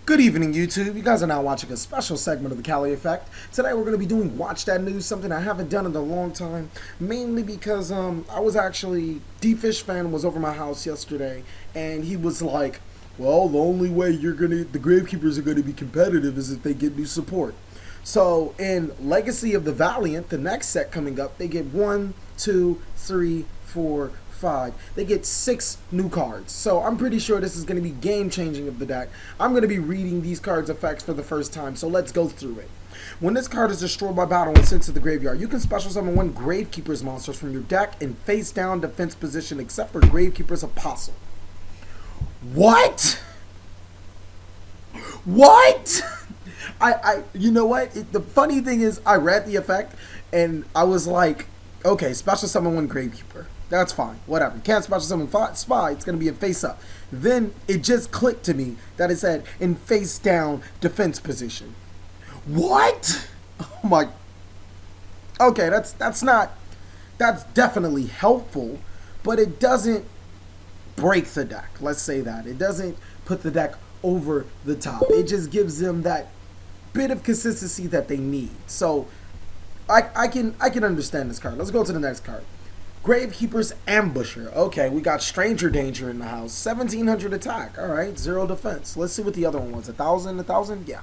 Good evening, YouTube. You guys are now watching a special segment of the Cali Effect. Today we're going to be doing Watch That News, something I haven't done in a long time, mainly because I was actually, D-Fish fan was over my house yesterday, and he was like, well, the only way the Gravekeepers are going to be competitive is if they get new support. So in Legacy of the Valiant, the next set coming up, they get 1, 2, 3, 4, 5. They get 6 new cards. So I'm pretty sure this is going to be game changing of the deck. I'm going to be reading these cards' effects for the first time, so let's go through it. When this card is destroyed by battle and sent to the graveyard, you can special summon 1 Gravekeepers monsters from your deck in face down defense position except for Gravekeepers Apostle. What? What? You know what? The funny thing is, I read the effect and I was like, okay, special summon 1 Gravekeeper. That's fine, whatever. You can't special summon Spy, it's going to be a face up. Then it just clicked to me that it said in face down defense position. What? Oh my. Okay, that's definitely helpful, but it doesn't break the deck. Let's say that. It doesn't put the deck over the top. It just gives them that bit of consistency that they need. So I can understand this card. Let's go to the next card. Gravekeepers Ambusher. Okay, we got Stranger Danger in the house. 1700 attack. Alright, 0 defense. Let's see what the other one was. 1,000? 1,000? Yeah.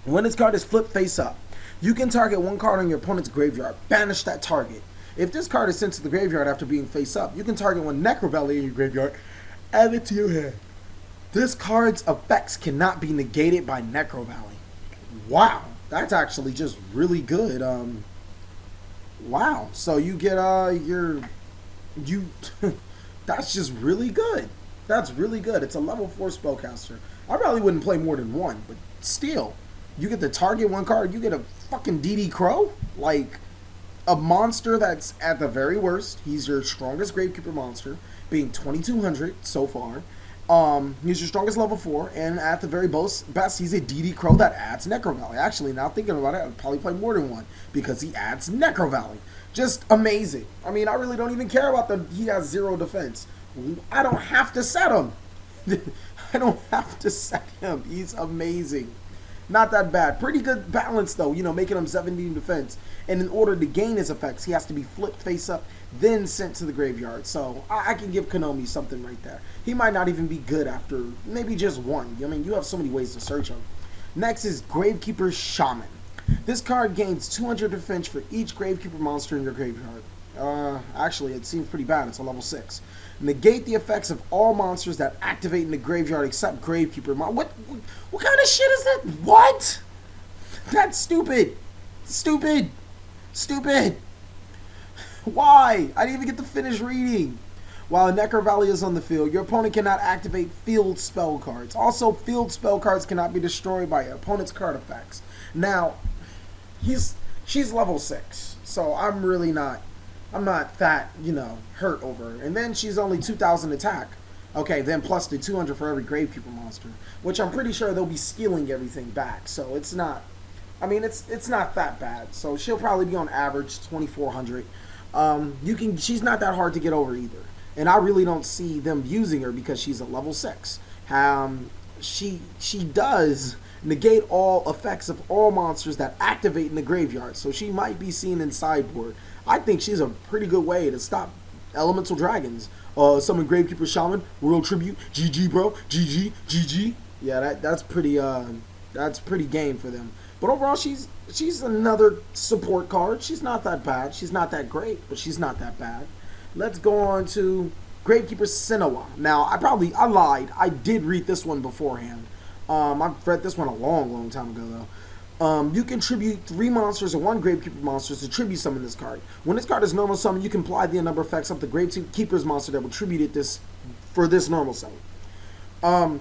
When this card is flipped face up, you can target 1 card on your opponent's graveyard. Banish that target. If this card is sent to the graveyard after being face up, you can target 1 Necrovalley in your graveyard. Add it to your hand. This card's effects cannot be negated by Necrovalley. Wow. That's actually just really good. Wow. So you get that's just really good. That's really good. It's a level 4 spellcaster. I probably wouldn't play more than 1, but still, you get to target 1 card. You get a fucking DD Crow, like a monster that's at the very worst. He's your strongest Gravekeeper monster, being 2200 so far. He's your strongest level 4, and at the very best, he's a DD Crow that adds Necrovalley. Actually, now thinking about it, I'd probably play more than 1 because he adds Necrovalley. Just amazing. I mean, I really don't even care about he has 0 defense. I don't have to set him. I don't have to set him. He's amazing. Not that bad. Pretty good balance, though, you know, making him 17 defense. And in order to gain his effects, he has to be flipped face up, then sent to the graveyard. So I can give Konami something right there. He might not even be good after maybe just 1. I mean, you have so many ways to search him. Next is Gravekeeper Shaman. This card gains 200 defense for each Gravekeeper monster in your graveyard. Actually, it seems pretty bad. It's a level 6. Negate the effects of all monsters that activate in the graveyard except Gravekeeper. What kind of shit is that? What? That's stupid. Stupid. Stupid. Why? I didn't even get to finish reading. While a Necrovalley is on the field, your opponent cannot activate field spell cards. Also, field spell cards cannot be destroyed by your opponent's card effects. Now, she's level 6, so I'm not that, you know, hurt over her. And then she's only 2,000 attack. Okay, then plus the 200 for every Gravekeeper monster, which I'm pretty sure they'll be stealing everything back. So it's not, I mean, it's not that bad. So she'll probably be on average 2,400. She's not that hard to get over either. And I really don't see them using her because she's a level 6. She does negate all effects of all monsters that activate in the graveyard. So she might be seen in sideboard. I think she's a pretty good way to stop elemental dragons. Summon Gravekeeper Shaman, World Tribute, GG bro, GG, GG. Yeah, that's pretty game for them. But overall, she's another support card. She's not that bad. She's not that great, but she's not that bad. Let's go on to Gravekeeper Sinawa. Now, I lied. I did read this one beforehand. I've read this one a long time ago, though. You can tribute 3 monsters or 1 Gravekeeper monster to tribute summon this card. When this card is normal summon, you can apply the number effects of the Gravekeeper's monster that will tribute it for this normal summon.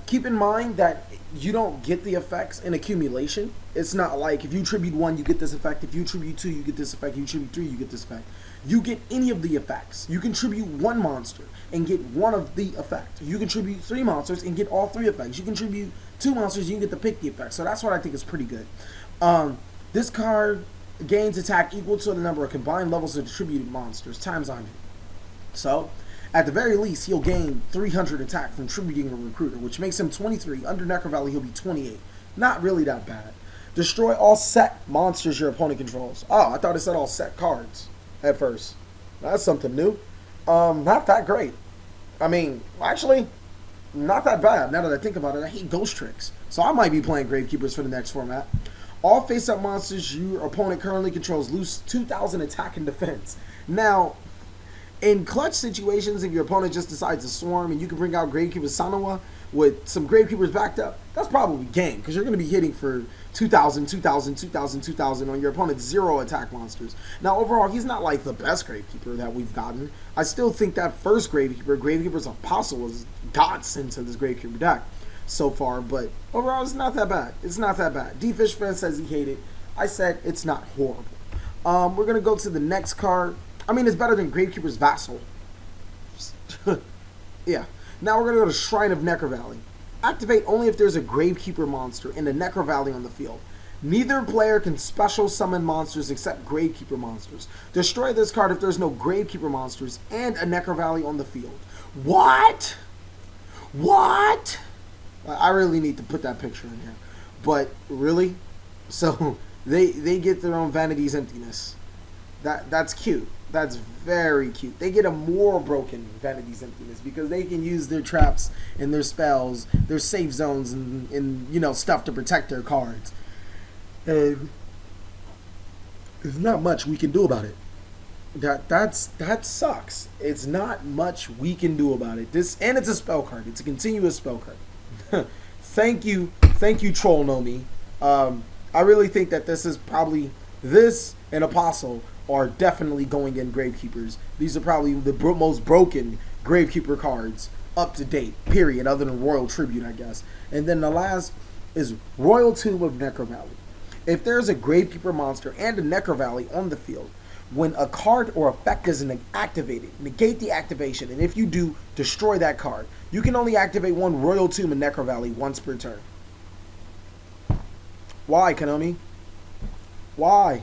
Keep in mind that you don't get the effects in accumulation. It's not like if you tribute 1, you get this effect. If you tribute 2, you get this effect. If you tribute 3, you get this effect. You get any of the effects. You can tribute 1 monster and get 1 of the effect. You can tribute 3 monsters and get all 3 effects. You can tribute 2 monsters, you can get to pick the effect. So that's what I think is pretty good. This card gains attack equal to the number of combined levels of attributed monsters times 100. So At the very least, he'll gain 300 attack from tributing a recruiter, which makes him 23. Under Necro Valley, he'll be 28. Not really that bad. Destroy all set monsters your opponent controls. Oh, I thought it said all set cards at first. That's something new. Not that great. I mean, actually, not that bad. Now that I think about it, I hate Ghost Tricks. So I might be playing Gravekeepers for the next format. All face-up monsters your opponent currently controls lose 2,000 attack and defense. Now, in clutch situations, if your opponent just decides to swarm and you can bring out Gravekeeper Sanawa with some Gravekeepers backed up, that's probably game, because you're going to be hitting for 2,000, 2,000, 2,000, 2,000 on your opponent's 0 attack monsters. Now, overall, he's not like the best Gravekeeper that we've gotten. I still think that first Gravekeeper's Apostle, was godsend to this Gravekeeper deck so far, but overall, it's not that bad. It's not that bad. D-Fish fan says he hated it. I said it's not horrible. We're going to go to the next card. I mean, it's better than Gravekeeper's Vassal. Yeah. Now we're going to go to Shrine of Necro Valley. Activate only if there's a Gravekeeper monster in the Necro Valley on the field. Neither player can special summon monsters except Gravekeeper monsters. Destroy this card if there's no Gravekeeper monsters and a Necro Valley on the field. What? What? I really need to put that picture in here. But, really? So, they get their own Vanity's Emptiness. That's cute. That's very cute. They get a more broken Vanity's Emptiness because they can use their traps and their spells, their safe zones, and you know, stuff to protect their cards. And there's not much we can do about it. That sucks. It's not much we can do about it. And it's a spell card. It's a continuous spell card. Thank you, Troll Nomi. I really think that this is probably and Apostle are definitely going in Gravekeepers. These are probably the most broken Gravekeeper cards up to date, period, other than Royal Tribute, I guess. And then the last is Royal Tomb of Necro Valley. If there's a Gravekeeper monster and a Necro Valley on the field, when a card or effect is activated, negate the activation, and if you do, destroy that card. You can only activate one Royal Tomb in Necro Valley once per turn. Why, Konami? Why?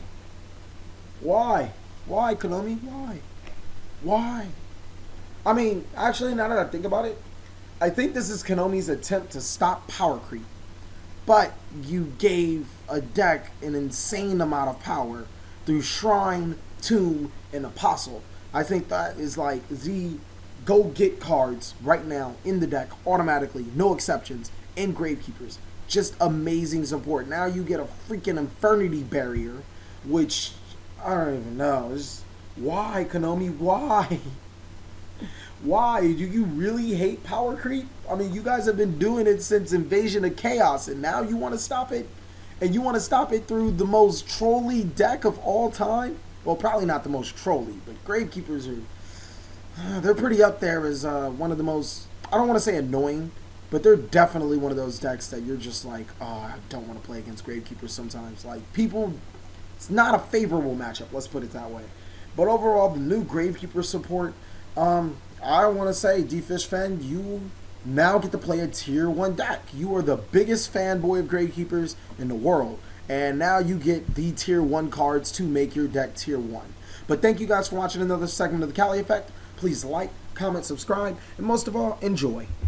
Why? Why, Konami? Why? Why? I mean, actually, now that I think about it, I think this is Konami's attempt to stop power creep. But you gave a deck an insane amount of power through Shrine, Tomb, and Apostle. I think that is like the go-get cards right now in the deck, automatically, no exceptions, in Gravekeepers. Just amazing support. Now you get a freaking Infernity Barrier, which I don't even know. Why, Konami? Why? Why? Do you really hate power creep? I mean, you guys have been doing it since Invasion of Chaos, and now you want to stop it? And you want to stop it through the most trolly deck of all time? Well, probably not the most trolly, but Gravekeepers are... they're pretty up there as one of the most... I don't want to say annoying, but they're definitely one of those decks that you're just like, oh, I don't want to play against Gravekeepers sometimes. Like, people... It's not a favorable matchup, let's put it that way. But overall, the new Gravekeeper support, I want to say, D-Fish fan, you now get to play a Tier 1 deck. You are the biggest fanboy of Gravekeepers in the world. And now you get the Tier 1 cards to make your deck Tier 1. But thank you guys for watching another segment of the Cali Effect. Please like, comment, subscribe, and most of all, enjoy.